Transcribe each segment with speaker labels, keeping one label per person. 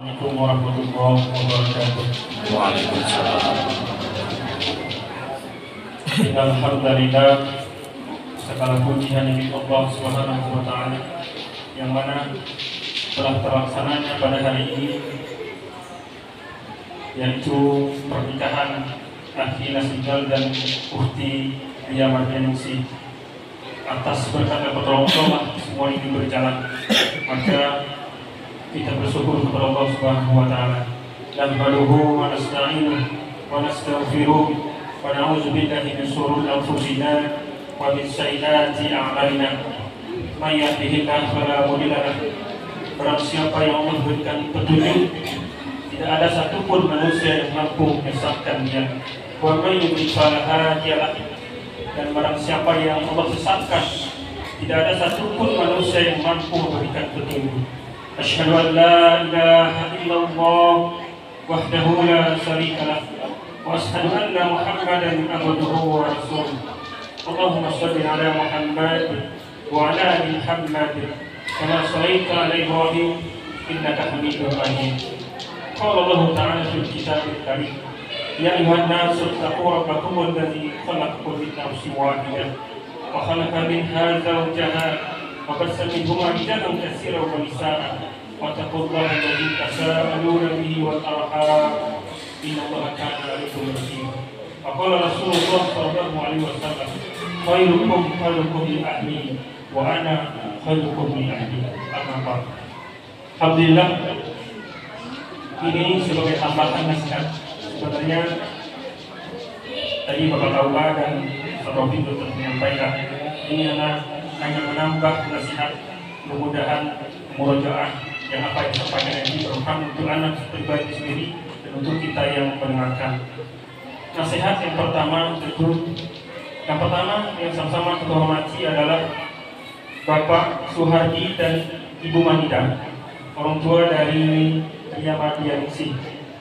Speaker 1: Assalamualaikum warahmatullahi wabarakatuh.
Speaker 2: Waalaikumsalam.
Speaker 1: Alhamdulillah, segala puji hanya milik Allah Subhanahu wa taala yang mana telah terlaksananya pada hari ini, yaitu pernikahan Akhi Nasijal dan Ukhti Lia Mardianingsih. Atas berkat dan pertolongan Allah semua ini berjalan, maka kita bersyukur kepada Allah Subhanahu wa taala. Nahmaduhu wa nasta'inuhu wa nastaghfiruh wa na'udzu billahi min shururi anfusina wa min sayyiati a'malina. May yahdihillahu fala mudilla lahu. Barang siapa yang Allah berikan petunjuk, tidak ada satupun manusia yang mampu menyesatkan dia. Wa may yudlil fala hadiya lahu. Dan barang siapa yang Allah sesatkan, tidak ada satupun manusia yang mampu memberikan petunjuk. Asyhadu an la ilaha illallah wahdahu la syarika lah wa asyhadu anna Muhammadan abduhu wa rasuluh. Allahumma shalli ala Muhammad wa ala ali Muhammad kama shallaita ala Ibrahim innaka Hamidum Majid. Qala Allah ta'ala fil kitabil karim, ya ayyuhan nasu ittaqu rabbakum alladzi khalaqakum min nafsin wahidah wa khalaqa minha zawjaha وبث منهما رجالا كثيرا ونساء واتقوا الله الذي تساءلون به والارحام ان الله كان عليكم رقيبا. وقال رسول الله صلى الله عليه وسلم خيركم خيركم لاهلي وانا خيركم لاهلي. Amma ba'd. Alhamdulillah, ini sebagai tambahan nasihat. Sebenarnya tadi Bapak Kaula dan Pak Rofi sudah menyampaikan, ini hanya menambah nasihat, mudah-mudahan murojaah yang apa yang disampaikan ini bermanfaat untuk anak pribadi sendiri dan untuk kita yang mendengarkan. Nasihat yang pertama yang sama-sama kita hormati adalah Bapak Suhardi dan Ibu Manida, orang tua dari Lia Mardianingsih,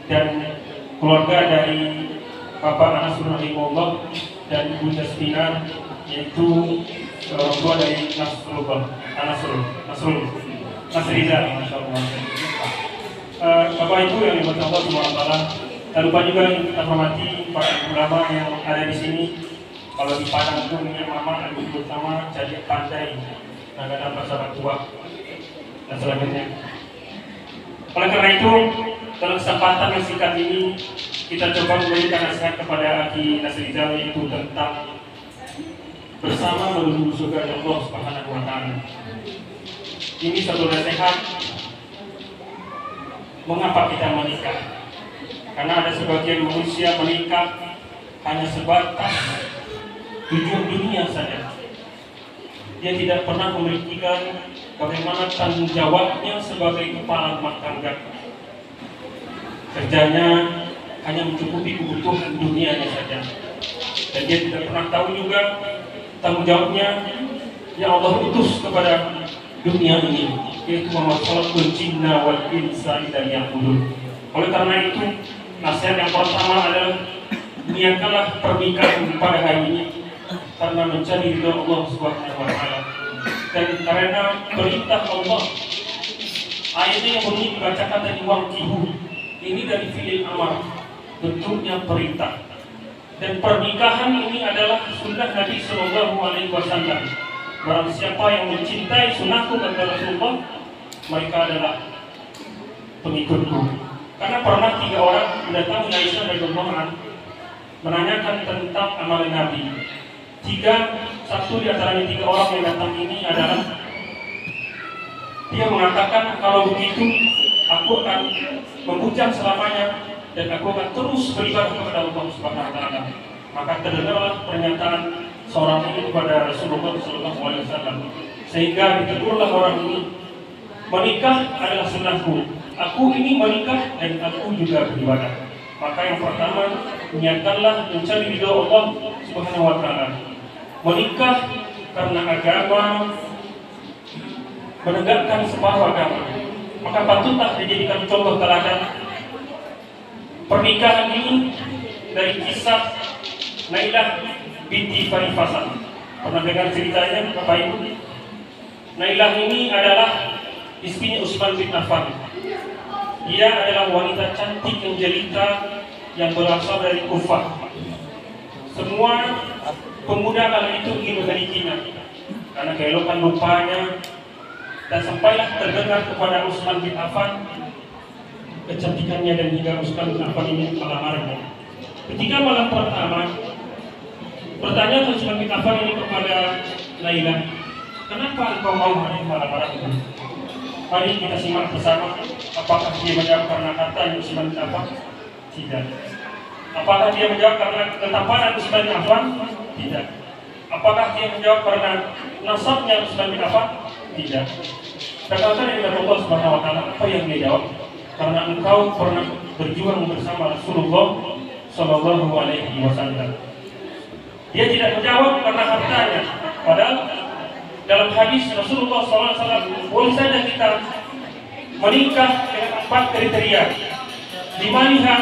Speaker 1: dan keluarga dari Bapak Anas Rahimahullah dan Ibu Jasmina, yaitu orang tua dari Nasrizal, Masya Allah. Bapak Ibu yang dimuliakan Allah Subhanahu wa taala, tak lupa juga yang kita hormati para ulama yang ada di sini. Kalau di Padang itu punya mama dan ibu utama jadi pandai, ada bahasa tua dan selanjutnya. Oleh karena itu, dalam kesempatan yang singkat ini kita coba memberikan nasihat kepada Akhi Nasrizal, yaitu tentang bersama menuju surga Allah Subhanahu wa taala. Ini satu nasihat mengapa kita menikah. Karena ada sebagian manusia menikah hanya sebatas tujuan dunia saja. Dia tidak pernah memikirkan bagaimana tanggung jawabnya sebagai kepala rumah tangga. Kerjanya hanya mencukupi kebutuhan dunianya saja. Dan dia tidak pernah tahu juga tanggung jawabnya yang Allah utus kepada dunia ini, yaitu masalahul jinna wal insa illa liya'budun. Oleh karena itu, nasihat yang pertama adalah niatkanlah pernikahan pada hari ini karena mencari ridha Allah Subhanahu wa taala. Dan karena perintah Allah, ayatnya yang bunyi dibacakan dari wangkihu, ini dari fi'il amar, bentuknya perintah. Dan pernikahan ini adalah sunnah Nabi Sallallahu Alaihi Wasallam. Barang siapa yang mencintai sunnahku, kata Rasulullah, mereka adalah pengikutku. Karena pernah 3 orang mendatangi Aisyah radhiyallahu anha menanyakan tentang amalan Nabi. Satu di antara 3 orang yang datang ini adalah dia mengatakan, kalau begitu aku akan membujang selamanya dan aku akan terus beribadah kepada Allah Subhanahu wa taala. Maka terdengarlah pernyataan seorang ini kepada Rasulullah SAW, sehingga ditegurlah orang ini, menikah adalah sunnahku, aku ini menikah dan aku juga beribadah. Maka yang pertama, niatkanlah mencari ridha Allah Subhanahu wa taala. Menikah karena agama, menegakkan sebuah agama, maka patutlah dijadikan contoh teladan. Pernikahan ini dari kisah Nailah binti Farifasah. Pernah dengar ceritanya Bapak Ibu? Nailah ini adalah istrinya Utsman bin Affan. Dia adalah wanita cantik yang jelita yang berasal dari Kufah. Semua pemuda kala itu ingin memilikinya karena keelokan rupanya, dan sampailah terdengar kepada Utsman bin Affan kecantikannya, dan hingga Utsman bin Affan ini melamarnya. Ketika malam pertama, bertanya Utsman bin Affan ini kepada Laila, kenapa engkau mau hari malam itu? Mari kita simak bersama. Apakah dia menjawab karena harta Utsman bin Affan? Tidak. Apakah dia menjawab karena ketampanan Utsman bin Affan? Tidak. Apakah dia menjawab karena nasabnya Utsman bin Affan? Tidak. Katakan kepada Allah Subhanahu wa taala, apa yang dia jawab? Karena engkau pernah berjuang bersama Rasulullah Shallallahu alaihi wasallam. Dia tidak menjawab karena hartanya. Padahal dalam hadis Rasulullah SAW, boleh saja kita menikah dengan 4 kriteria: limaniha,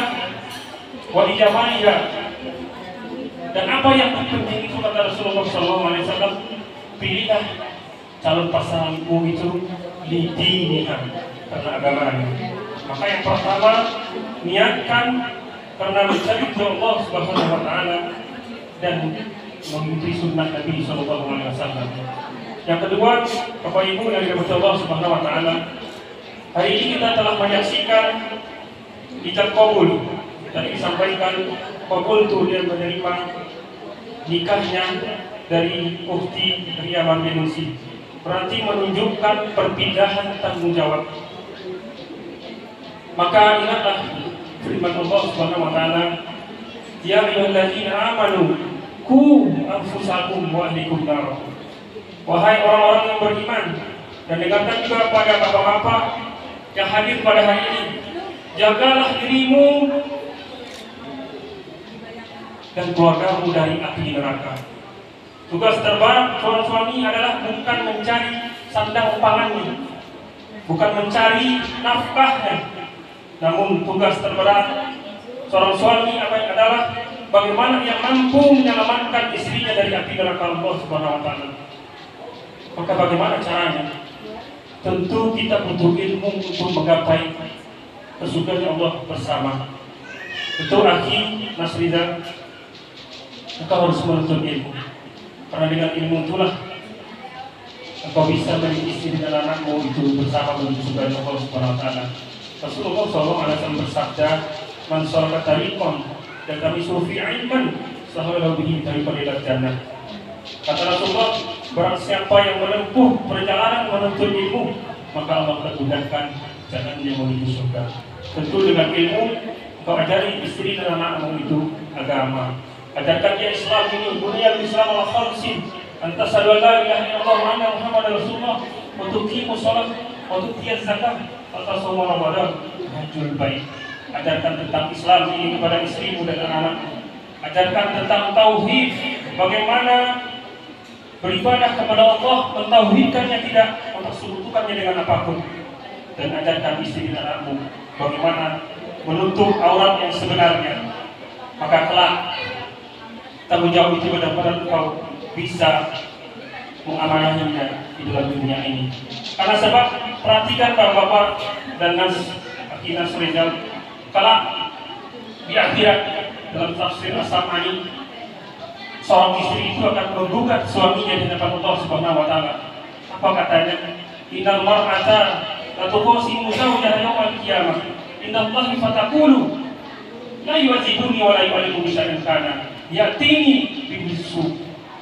Speaker 1: wa ijamaniha, dan apa yang terpenting itu kata Rasulullah SAW, pilihlah calon pasanganmu itu lidiniha, karena agamanya. Maka yang pertama, niatkan karena mencari Allah Subhanahu wa taala dan mengikuti sunnah Nabi SAW. Yang kedua, Bapak Ibu yang dirahmati Allah Subhanahu wa taala, hari ini kita telah menyaksikan ijab qabul. Tadi disampaikan qabul itu dia menerima nikahnya dari Ukhti Ria Mardianusi. Berarti menunjukkan perpindahan tanggung jawab. Maka ingatlah firman Allah Subhanahu wa taala, ya ayyuhalladzina amanu qu anfusakum wa ahlikum nar. Wahai orang-orang yang beriman, dan dengarkan juga pada bapak-bapak yang hadir pada hari ini, jagalah dirimu dan keluargamu dari api neraka. Tugas terberat seorang suami adalah bukan mencari sandang pangannya, bukan mencari nafkahnya, namun tugas terberat seorang suami adalah bagaimana ia mampu menyelamatkan istrinya dari api neraka Allah Subhanahu wa taala. Maka bagaimana caranya? Tentu kita butuh ilmu untuk menggapai kesukaan Allah bersama. Betul akhi Mas Rizal, engkau harus menuntut ilmu, karena dengan ilmu itulah engkau bisa menjadi istri dan anakmu itu bersama menuju surga Allah Subhanahu wa taala. Rasulullah SAW bersabda, "Man salaka tariqan dan kami sufi ilman, sahala bihi tariqan ila jannah." Kata Rasulullah, barang siapa yang menempuh perjalanan menuntut ilmu, maka Allah akan mudahkan jalannya menuju surga. Tentu dengan ilmu, kau ajari istri dan anakmu itu agama. Ajarkan dia Islam ini, dunia Islam ala khalsin, antasadu la ilaha illallah wa anna Muhammadar Rasulullah, wa tuqimu shalah, wa tu'tiyaz zakah, wa tasawmu Ramadan, hajjul bait. Ajarkan tentang Islam ini kepada istrimu dan anak-anakmu. Ajarkan tentang tauhid, bagaimana beribadah kepada Allah, mentauhidkannya, tidak mempersekutukannya dengan apapun. Dan ajarkan istri dan anakmu bagaimana menutup aurat yang sebenarnya. Maka kelak tanggung jawab itu benar-benar engkau bisa mengamanahinya di dalam dunia ini. Karena sebab perhatikan bapak-bapak dan Nas Rizal, kelak di akhirat dalam tafsir As-Sam'ani, seorang istri itu akan menggugat suaminya di hadapan Allah Subhanahu wa taala. Apa katanya? Innal mar'ata la tuqasimu zawjaha yawmal qiyamah. Innallahi fataqulu la yu'adzibuni wa la yu'allimu bi syai'in kana ya'tini bisu.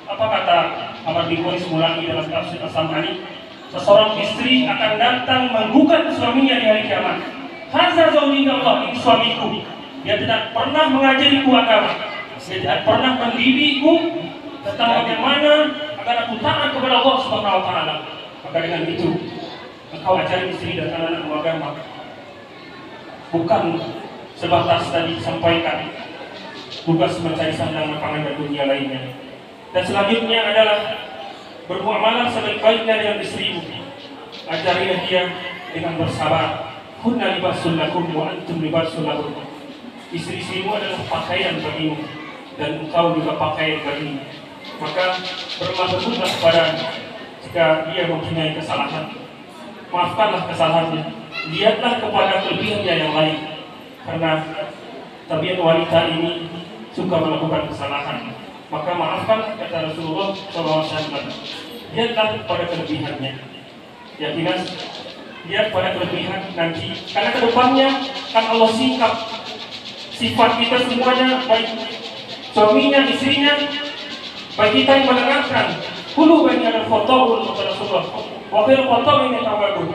Speaker 1: Apa kata Ahmad bin Qais Mulaki dalam tafsir As-Sam'ani? Seseorang istri akan datang menggugat suaminya di hari kiamat. Hadza zawji Allah, ini suamiku. Dia tidak pernah mengajariku agama. Dia tidak pernah mendidikku tentang bagaimana agar aku taat kepada Allah Subhanahu wa taala. Maka dengan itu engkau ajari istri dan anak-anakmu agama. Bukan sebatas tadi disampaikan tugas mencari sandang pangan dan dunia lainnya. Dan selanjutnya adalah bermuamalah sebaik-baiknya dengan istrimu. Ajarilah dia dengan bersabar. Kunna libasul lakum wa antum libasul lahum. Istri-istrimu adalah pakaian bagimu dan engkau juga pakai bagi. Maka bermaksudlah kepada jika dia mempunyai kesalahan, maafkanlah kesalahannya. lihatlah kepada kelebihannya yang lain, karena tabiat wanita ini suka melakukan kesalahan. Maka maafkan, kata Rasulullah SAW. Lihatlah kepada kelebihannya. Ya Kinas, lihat pada kelebihan nanti, karena kedepannya kan Allah singkap sifat kita semuanya, baik suaminya, istrinya, baik kita yang menerangkan. Hulu bani ada foto kepada Rasulullah. Wakil foto ini tawabu.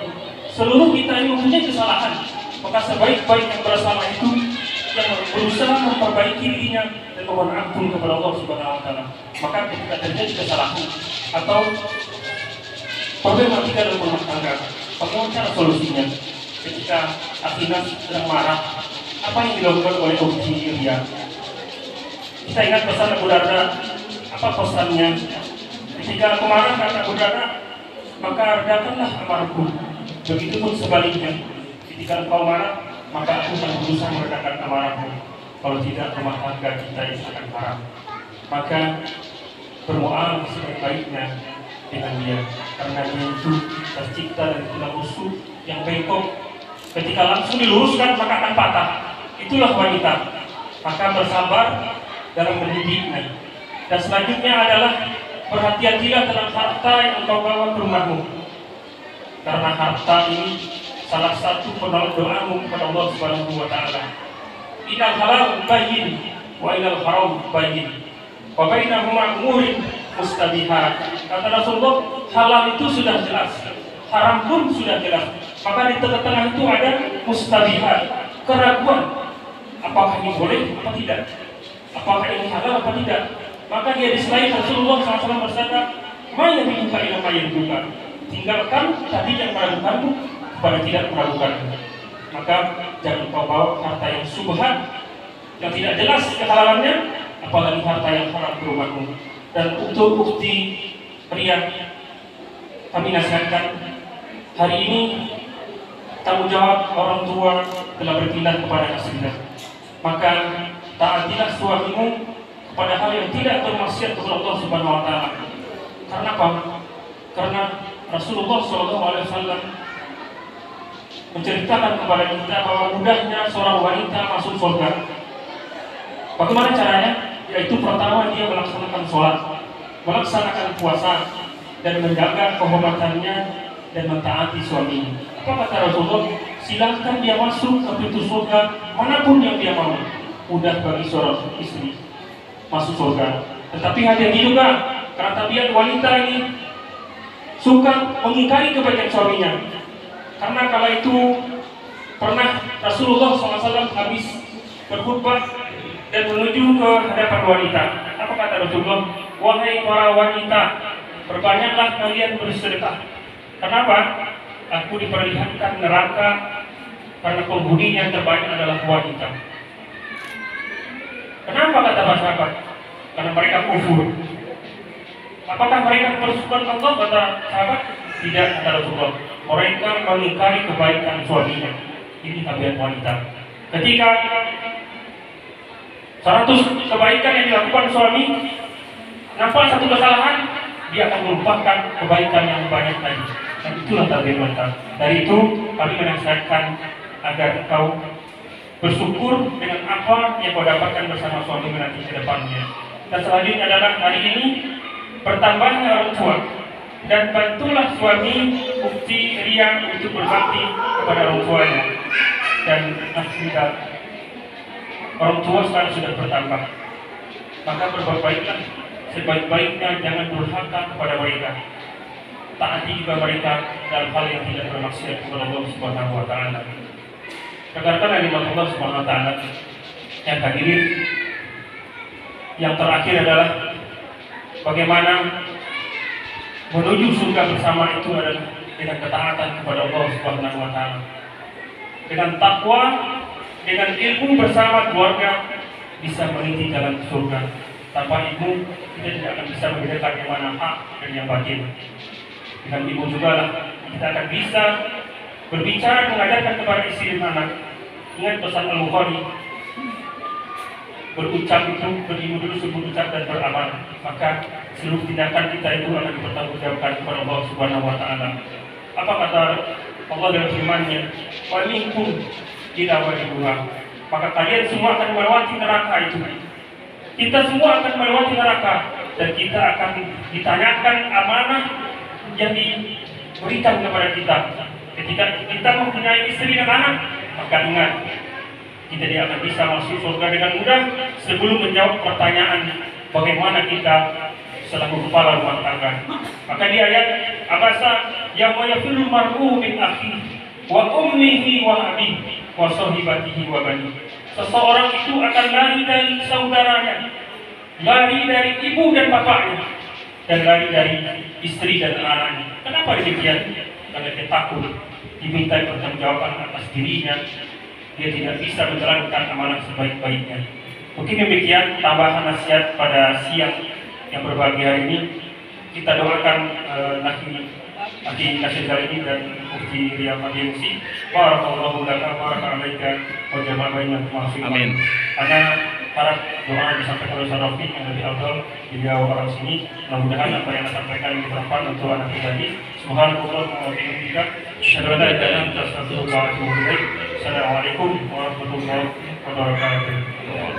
Speaker 1: Seluruh kita ini mempunyai kesalahan. Maka sebaik-baik yang bersalah itu yang berusaha memperbaiki dirinya dan memohon ampun kepada Allah Subhanahu Wa Taala. Maka ketika terjadi kesalahan atau problematika dalam rumah tangga, bagaimana cara solusinya? Ketika Akhina sedang marah, apa yang dilakukan oleh Ukhti Ria? Kita ingat pesan Abu Darda, apa pesannya? Ketika aku marah, kata Abu Darda, maka redakanlah amarahku. Begitupun sebaliknya, ketika engkau marah, maka aku akan berusaha meredakan amarahmu. Kalau tidak, rumah tangga kita akan haram. Maka bermuamalah sebaik-baiknya dengan dia, karena dia itu tercipta dari tulang rusuk yang bengkok. Ketika langsung diluruskan maka akan patah. Itulah wanita. Maka bersabar dalam mendidiknya. Dan selanjutnya adalah berhati-hatilah dalam harta yang engkau bawa ke rumahmu, karena harta ini salah satu penolak doamu kepada Allah Subhanahu Wa Taala. Inal halal bayyin wa inal haram bayyin wa bainahuma umurin mustabihat. Kata Rasulullah, halal itu sudah jelas, haram pun sudah jelas. Maka di tengah-tengah itu ada mustabihat, keraguan. Apakah ini boleh atau tidak? Apakah ini halal atau tidak? Maka dia diselain Rasulullah SAW bersabda, "Ma yabinuka ila ma yarduka." Tinggalkan tadi yang meragukanmu kepada tidak meragukan. Maka jangan kau bawa harta yang subhat, yang tidak jelas kehalalannya, apalagi harta yang haram ke rumahmu. Dan untuk bukti Ria, kami nasihatkan hari ini tanggung jawab orang tua telah berpindah kepada istrinya. Maka taatilah suamimu kepada hal yang tidak bermaksiat kepada Allah Subhanahu Wa Taala. Karena apa? Karena Rasulullah SAW menceritakan kepada kita bahwa mudahnya seorang wanita masuk surga. Bagaimana caranya? Yaitu pertama dia melaksanakan sholat, melaksanakan puasa, dan menjaga kehormatannya dan mentaati suaminya. Apa kata Rasulullah? Silahkan dia masuk ke pintu surga manapun yang dia mau. Mudah bagi seorang istri masuk surga. Tetapi hati-hati juga, karena tabiat wanita ini suka mengingkari kebaikan suaminya. Karena kala itu pernah Rasulullah SAW habis berkhutbah dan menuju ke hadapan wanita. Apa kata Rasulullah? Wahai para wanita, perbanyaklah kalian bersedekah. Kenapa? Aku diperlihatkan neraka karena penghuninya terbanyak adalah wanita. Kenapa kata para sahabat? Karena mereka kufur. Apakah mereka bersyukur Allah? Kata sahabat, tidak, kata Rasulullah. Mereka mengingkari kebaikan suaminya. Ini tabiat wanita. Ketika 100 kebaikan yang dilakukan suami, nampak satu kesalahan, dia akan melupakan kebaikan yang banyak tadi. Dan itulah tabiat wanita. Dari itu kami menasihatkan agar kau bersyukur dengan apa yang kau dapatkan bersama suami nanti ke depannya. Dan selanjutnya adalah hari ini bertambahnya orang tua, dan bantulah suami Ukhti Ria untuk berbakti kepada orang tuanya. Dan alhamdulillah orang tua sekarang sudah bertambah. Maka berbuat baiklah sebaik-baiknya, jangan durhaka kepada mereka. Taati juga mereka dalam hal yang tidak bermaksiat kepada Allah Subhanahu Wa Taala. Rekan-rekan yang dimiliki Allah Subhanahu Wa Taala yang hadirin, yang terakhir adalah bagaimana menuju surga bersama itu adalah dengan ketaatan kepada Allah Subhanahu Wa Taala, dengan takwa, dengan ilmu bersama keluarga bisa meniti jalan ke surga. Tanpa ilmu kita tidak akan bisa membedakan yang mana hak dan yang batil. Dengan ilmu juga lah kita akan bisa berbicara, mengajarkan kepada istri dan anak. Ingat pesan Al-Bukhari, berucap itu berilmu dulu sebelum ucap dan beramal, maka seluruh tindakan kita itu akan dipertanggungjawabkan kepada Allah Subhanahu Wa Taala. Apa kata Allah dalam firman-Nya, "Wa minkum ila wariduha." Maka kalian semua akan melewati neraka itu. Kita semua akan melewati neraka dan kita akan ditanyakan amanah yang diberikan kepada kita. Ketika kita mempunyai istri dan anak, maka ingat kita tidak akan bisa masuk surga dengan mudah sebelum menjawab pertanyaan bagaimana kita selaku kepala rumah tangga. Maka di ayat abasa yang yafirul mar'u min akhi wa ummihi wa abihi wa sahibatihi wa bani. Seseorang itu akan lari dari saudaranya, lari dari ibu dan bapaknya, dan lari dari istri dan anaknya. Kenapa demikian? Karena dia takut diminta pertanggungjawaban atas dirinya. Dia tidak bisa menjalankan amanah sebaik-baiknya. Mungkin demikian tambahan nasihat pada siang yang berbahagia ini. Kita doakan Aki Nasir Zalimi dan Mufti Ria Madiusi. Barakallahu laka barakalaika wa jama'a bainal mu'afin.
Speaker 2: Amin.
Speaker 1: Karena harap doa yang disampaikan oleh Ustaz Rafiq yang lebih afdal beliau orang sini, mudah-mudahan apa yang disampaikan ini bermanfaat untuk anak pribadi. Subhanallah wa bihamdika, asyhadu an la ilaha illa anta, astaghfiruka wa atubu ilaik. Assalamualaikum warahmatullahi wabarakatuh.